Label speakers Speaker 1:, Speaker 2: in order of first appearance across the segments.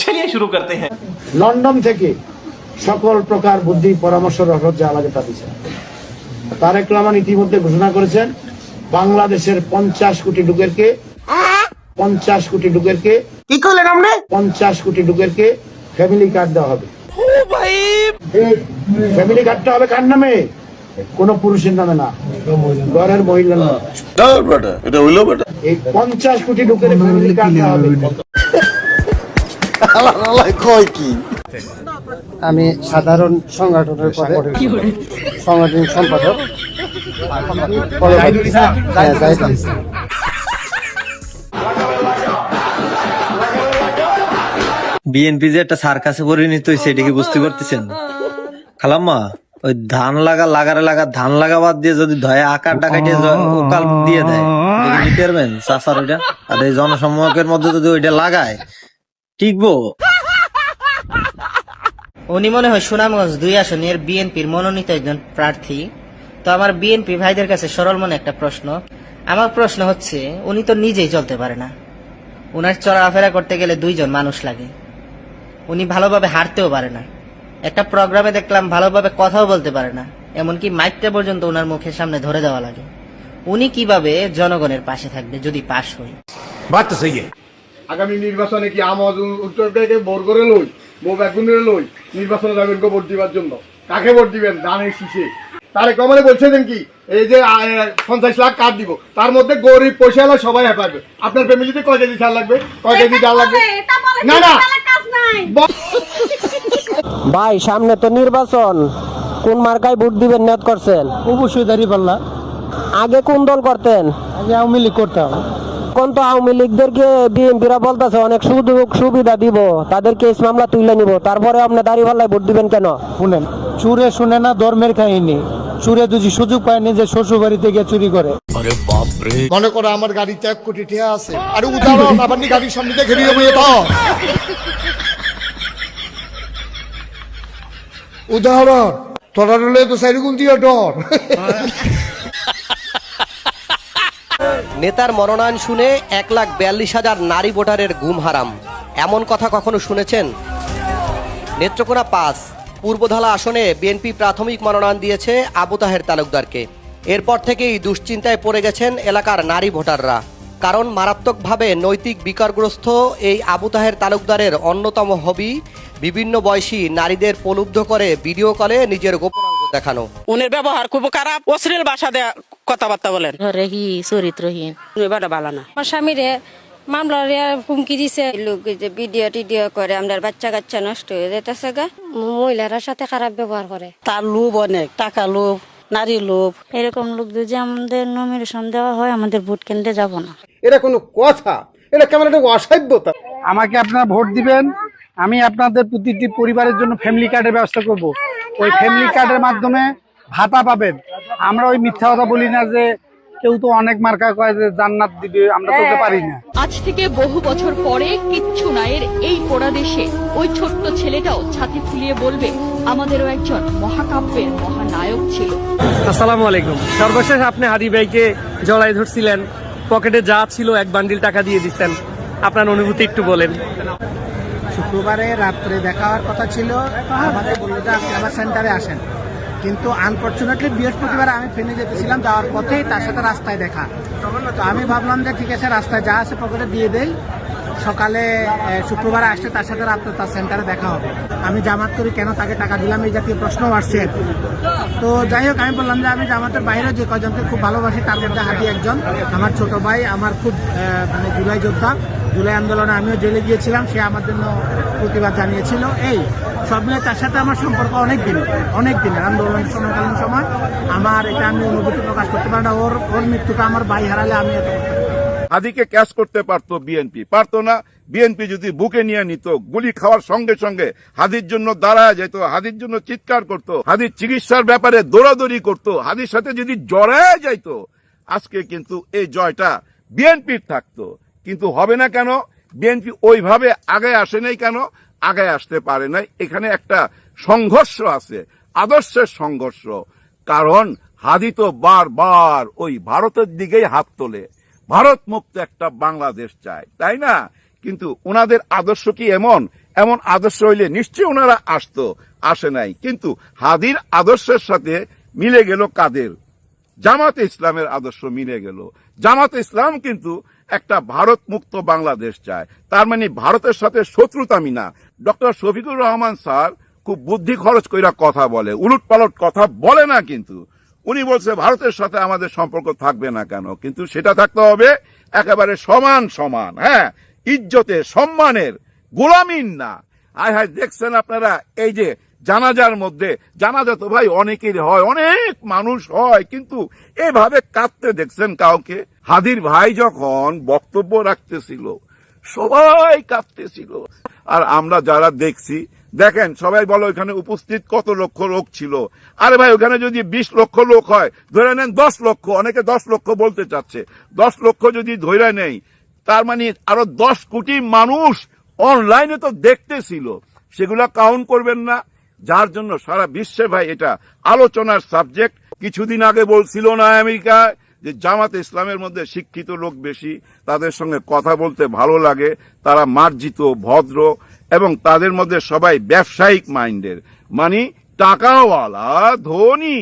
Speaker 1: चलिए शुरू करते हैं।
Speaker 2: লন্ডন থেকে সকল প্রকার বুদ্ধি পরামর্শ রহস্য আলাদা দিয়েছেন। তারেক রহমান ইতিমধ্যে ঘোষণা করেছেন বাংলাদেশের 50 কোটি লোকেরকে 50 কোটি লোকেরকে
Speaker 3: কি করলেন আপনি?
Speaker 2: 50 কোটি লোকেরকে ফ্যামিলি কার্ড দেওয়া হবে।
Speaker 1: ओ भाई
Speaker 2: এই ফ্যামিলি কার্ডটা হবে কার নামে? কোন পুরুষের নামে না, ঘরের মহিলার নামে।
Speaker 4: এটা হইলো বেটা
Speaker 2: এই 50 কোটি লোকের ফ্যামিলি কার্ড দেওয়া হবে।
Speaker 4: কয় কি
Speaker 5: আমি সাধারণ সংগঠনের পদে সংগঠন সম্পাদক
Speaker 6: বিএনপি যে একটা সার্কাসে পরিণত হয়েছে এটা কি বুঝতে পারতেছেন খালাম্মা? ওই ধান লাগা ধান লাগাবার দিয়ে যদি ধয়ে আকার ডাকাইতে কাল দিয়ে দেয় নিতে পারবেন চাষার ওইটা? আর এই জনসম্মুখের মধ্যে যদি ওইটা লাগায় টিকবো?
Speaker 3: উনি মনে হয় সুনামগঞ্জ 2 আসনের বিএনপির মনোনীত একজন প্রার্থী। তো আমার বিএনপি ভাইদের কাছে সরল মনে একটা প্রশ্ন। আমার প্রশ্ন হচ্ছে, উনি তো নিজেই চলতে পারে না, উনার চলাফেরা করতে গেলে 2 জন মানুষ লাগে। উনি ভালোভাবে হাঁটতেও পারে না, একটা প্রোগ্রামে দেখলাম ভালোভাবে কথাও বলতে পারে না, এমনকি মাইকটা পর্যন্ত উনার মুখের সামনে ধরে দেওয়া লাগে। উনি কিভাবে জনগণের পাশে থাকবে যদি পাশ হয়?
Speaker 4: বাত তো সহি
Speaker 7: আগামী নির্বাচনে কি আমাজ উত্তরটাকে ভোর করে লই বউ বেগুনের লই নির্বাচনে যাবেন গো ভোট দিবার জন্য? কাকে ভোট দিবেন? ধানের শীষে। তারেক রহমানে বলছেন কি এই যে 50 লাখ কার্ড দিব, তার মধ্যে গরিব পয়সাওয়ালা সবাই পাবে। আপনার ফ্যামিলিতে কয় কেজি চাল লাগবে, কয় কেজি ডাল লাগবে? না না
Speaker 8: ভাই, সামনে তো নির্বাচন, কোন মার্কায় ভোট দিবেন নিয়ত করছেন?
Speaker 5: অবশ্যই দাঁড়িপাল্লা।
Speaker 8: আগে কোন দল করতেন?
Speaker 5: আগে আওয়ামী লীগ করতাম।
Speaker 8: কোন তো আওয়ামী লীগদেরকে বিএনপিরা বলতেছে অনেক সুযোগ সুবিধা দিব, তাদের কেস মামলা তুলে নিব, তারপরে আপনি দাঁড়িপাল্লায় ভোট দিবেন কেন?
Speaker 5: শুনেন, চুরে শুনে না ধর্মের কাহিনী। চুরে যদি সুযোগ পায়নি যে শ্বশুর বাড়িতে গিয়ে চুরি করে।
Speaker 7: মনে করো আমার গাড়িতে 1 কোটি টাকা আছে, আর উদাহরণ আপনি গাড়ির সামনে দেখে নিয়ে তো উদাহরণ তোরা রলে তো সাইরুগুন দিয়ে ডর।
Speaker 9: নেতার মনোনয়ন শুনে 1,42,000 নারী ভোটারের গুম হারাম, এমন কথা কখনো শুনেছেন? নেত্রকোনা 5 পূর্বধলা আসনে বিএনপি প্রাথমিক মনোনয়ন দিয়েছে আবু তাহের তালুকদারকে। এরপর থেকেই দুশ্চিন্তায় পড়ে গেছেন এলাকার নারী ভোটাররা, কারণ মারাত্মকভাবে নৈতিক বিকারগ্রস্ত এই আবু তাহের তালুকদারের অন্যতম হবি বিভিন্ন বয়সী নারীদের প্রলুব্ধ করে ভিডিও কলে নিজের গোপনাঙ্গ দেখানো।
Speaker 10: উনের ব্যবহার খুব খারাপ, অশ্লীল ভাষা দেয়া কথাবার্তা বলেন,
Speaker 11: চরিত্রহীন,
Speaker 10: ভালো না।
Speaker 11: আমার স্বামীরে মামলা হুমকি দিছে, লোক যে ভিডিও টিডিও করে আমাদের বাচ্চা কাচ্চা নষ্ট হয়ে যেতেছে গা, মহিলার সাথে খারাপ ব্যবহার করে।
Speaker 10: তার লোভ অনেক, টাকা লোভ, নারী লোভ।
Speaker 11: এরকম লোক যদি আমাদের নমিনেশন দেওয়া হয়, আমাদের ভোট কেন্দ্রে যাব না।
Speaker 7: এটা কোনো কথা? এটা কেমন একটা অসভ্যতা।
Speaker 5: আমাকে আপনারা ভোট দিবেন, আমি আপনাদের প্রতিটি পরিবারের জন্য ফ্যামিলি কার্ডের ব্যবস্থা করব। ওই ফ্যামিলি কার্ডের মাধ্যমে ভাতা পাবেন। আমরা ওই মিথ্যা কথা বলি না যে কেউ তো অনেক মার্কা কয় যে জান্নাত দিবে, আমরা তো পারি না।
Speaker 11: আজ থেকে বহু বছর পরে কিচ্ছু নায়ের এই পোড়া দেশে ওই ছোট্ট ছেলেটাও ছাতি ফুলিয়ে বলবে, আমাদেরও একজন মহাকাব্যের মহানায়ক ছিল।
Speaker 5: আসসালামু আলাইকুম। সর্বশেষ আপনি হাদি ভাইকে জড়াই ধরছিলেন, পকেটে যা ছিল 1 বান্ডিল টাকা দিয়ে দিচ্ছেন, আপনার অনুভূতি একটু বলেন।
Speaker 2: শুক্রবারে রাত্রে দেখা হওয়ার কথা ছিল, আমাদের বললো যে আপনি আমার সেন্টারে আসেন, কিন্তু আনফরচুনেটলি বৃহস্পতিবার আমি ফেনে যেতেছিলাম, যাওয়ার পথেই তার সাথে রাস্তায় দেখা। তো আমি ভাবলাম যে ঠিক আছে, রাস্তায় যা আছে পকেটে দিয়ে দেই, সকালে শুক্রবার আসলে তার সাথে রাত্রে তার সেন্টারে দেখা হবে। আমি জামাত করি, কেন তাকে টাকা দিলাম, এই জাতীয় প্রশ্ন আসছে। তো যাই হোক, আমি বললাম যে আমি জামাতের বাইরে যে কজনকে খুব ভালোবাসি, তার মধ্যে হাদি একজন, আমার ছোট ভাই, আমার খুব মানে জুলাই যোদ্ধা। জুলাই আন্দোলনে আমিও জেলে গিয়েছিলাম, সে আমার জন্য প্রতিবাদ জানিয়েছিল। এই সব মিলে তার সাথে আমার সম্পর্ক অনেক দিনের আন্দোলনের সময়কালীন সময়। আমার এটা আমি অনুভূতি প্রকাশ করতে পারি না। ওর মৃত্যুটা আমার ভাই হারালে আমি
Speaker 4: হাদিকে ক্যাশ করতে পারতো বিএনপি, পারতো না? বিএনপি যদি বুকে নিয়ে নিত, গুলি খাওয়ার সঙ্গে সঙ্গে হাদির জন্য দাঁড়ায় যেত, হাদির জন্য চিৎকার করত, হাদির চিকিৎসার ব্যাপারে দৌড়াদৌড়ি করত, হাদির সাথে যদি জড়ায় যাইত, আজকে কিন্তু এই জয়টা বিএনপির থাকতো। কিন্তু হবে না কেন? বিএনপি ওইভাবে আগে আসে নাই কেন? আগে আসতে পারে নাই। এখানে একটা সংঘর্ষ আছে, আদর্শের সংঘর্ষ। কারণ হাদি তো বারবার ওই ভারতের দিকেই হাত তোলে, ভারত মুক্ত একটা বাংলাদেশ চায়, তাই না? কিন্তু ওনাদের আদর্শ কি এমন এমন আদর্শ হইলে নিশ্চয়ই ওনারা আসতো, আসে নাই। কিন্তু হাদির আদর্শের সাথে মিলে গেল কাদের? জামাতে ইসলামের আদর্শ মিলে গেল। জামাতে ইসলাম কিন্তু একটা ভারত মুক্ত বাংলাদেশ চায়, তার মানে ভারতের সাথে শত্রুতামি না। ডক্টর শফিকুর রহমান স্যার খুব বুদ্ধি খরচ কইরা কথা বলে, উলট পালট কথা বলে না। কিন্তু উনি বলছে ভারতের সাথে আমাদের সম্পর্ক থাকবে না কেন, কিন্তু সেটা থাকতে হবে একেবারে সমান সমান, হ্যাঁ, ইজ্জতে সম্মানের, গোলামিন না। হায় হায়, দেখছেন আপনারা এই যে জানাজার মধ্যে, জানাজা তো ভাই অনেকের হয়, অনেক মানুষ হয়, কিন্তু এভাবে কাঁদতে দেখছেন কাউকে? হাদির ভাই যখন বক্তব্য রাখতেছিল সবাই কাঁদতেছিল। আর আমরা যারা দেখছি, দেখেন সবাই বলো ওইখানে উপস্থিত কত লক্ষ লোক ছিল। আরে ভাই, ওখানে যদি 20 লক্ষ লোক হয়, ধরে নেন 10 লক্ষ, অনেকে 10 লক্ষ বলতে চাচ্ছে, 10 লক্ষ যদি ধরে নেই, তার মানে আরো 10 কোটি মানুষ অনলাইনে তো দেখতেছিল, সেগুলা কাউন্ট করবেন না? যার জন্য সারা বিশ্বে ভাই এটা আলোচনার সাবজেক্ট। কিছুদিন আগে বলছিল না আমেরিকা যে জামাতে ইসলামের মধ্যে শিক্ষিত লোক বেশি, তাদের সঙ্গে কথা বলতে ভালো লাগে, তারা মার্জিত, ভদ্র, এবং তাদের মধ্যে সবাই ব্যবসায়িক মাইন্ডের, মানে টাকাওয়ালা, ধনী।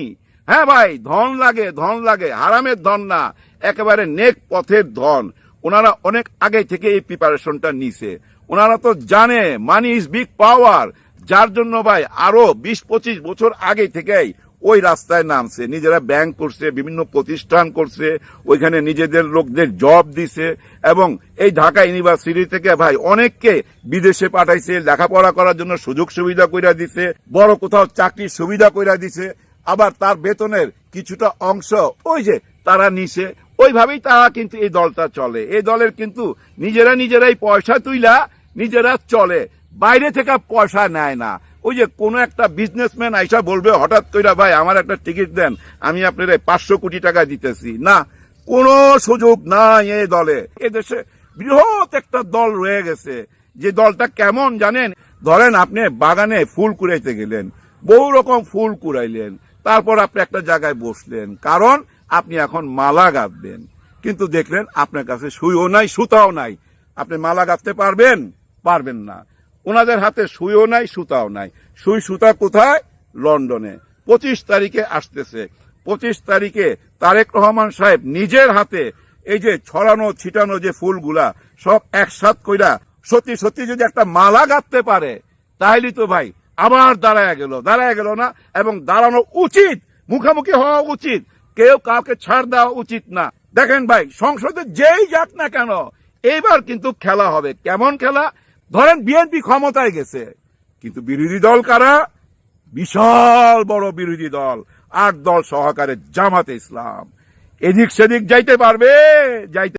Speaker 4: হ্যাঁ ভাই, ধন লাগে, ধন লাগে, হারামের ধন না, একেবারে নেক পথের ধন। ওনারা অনেক আগে থেকে এই প্রিপারেশনটা নিছে। ওনারা তো জানে মানি ইজ বিগ পাওয়ার, যার জন্য ভাই আরো 20-25 বছর আগে থেকেই ওই রাস্তায় নামছে, নিজেরা ব্যাংক করছে, বিভিন্ন প্রতিষ্ঠান করছে, ওইখানে নিজেদের লোকদের জব দিছে, এবং এই ঢাকা ইউনিভার্সিটি থেকে ভাই অনেককে বিদেশে পাঠাইছে, লেখাপড়া করার জন্য সুযোগ সুবিধা কইরা দিছে, বড় কোথাও চাকরির সুবিধা কইরা দিছে, আবার তার বেতনের কিছুটা অংশ ওই যে তারা নিছে। ওইভাবেই তারা কিন্তু এই দলটা চলে। এই দলের কিন্তু নিজেরাই পয়সা তুইলা নিজেরা চলে, বাইরে থেকে পয়সা নেয় না। ওই যে কোন একটা বিজনেসম্যান আইসা বলবে হঠাৎ কইরা, ভাই আমার একটা টিকিট দেন, আমি আপনার 500 কোটি টাকা দিতেছি, না, কোনো সুযোগ নাই এই দলে। এদেশে বৃহৎ একটা দল রয়ে গেছে, যে দলটা কেমন জানেন? ধরেন আপনি বাগানে ফুল কুড়াইতে গেলেন, বহু রকম ফুল কুড়াইলেন, তারপর আপনি একটা জায়গায় বসলেন, কারণ আপনি এখন মালা গাঁথবেন, কিন্তু দেখলেন আপনার কাছে সুইও নাই, সুতাও নাই। আপনি মালা গাঁথতে পারবেন? পারবেন না। ওনাদের হাতে সুইও নাই, সুতাও নাই। সুই সুতা কোথায়? লন্ডনে। 25 তারিখে আসতেছে। 25 তারিখে তারেক রহমান সাহেব নিজের হাতে এই যে ছড়ানো ছিটানো যে ফুলগুলা সব একসাথ কইরা সত্যি সত্যি যদি একটা মালা গাঁথতে পারে, তাহলে তো ভাই আবার দাঁড়ায় গেল না, এবং দাঁড়ানো উচিত, মুখামুখি হওয়া উচিত, কেউ কাউকে ছাড় দেওয়া উচিত না। দেখেন ভাই, সংসদে যেই যাক না কেন, এইবার কিন্তু খেলা হবে। কেমন খেলা? ধরেন বিএনপি ক্ষমতায় গেছে, কিন্তু বিরোধী দল কারা? বিশাল বড় বিরোধী দল, 8 দল সহকারে জামাতে ইসলাম। এদিক সেদিক যাইতে পারবে? যাইতে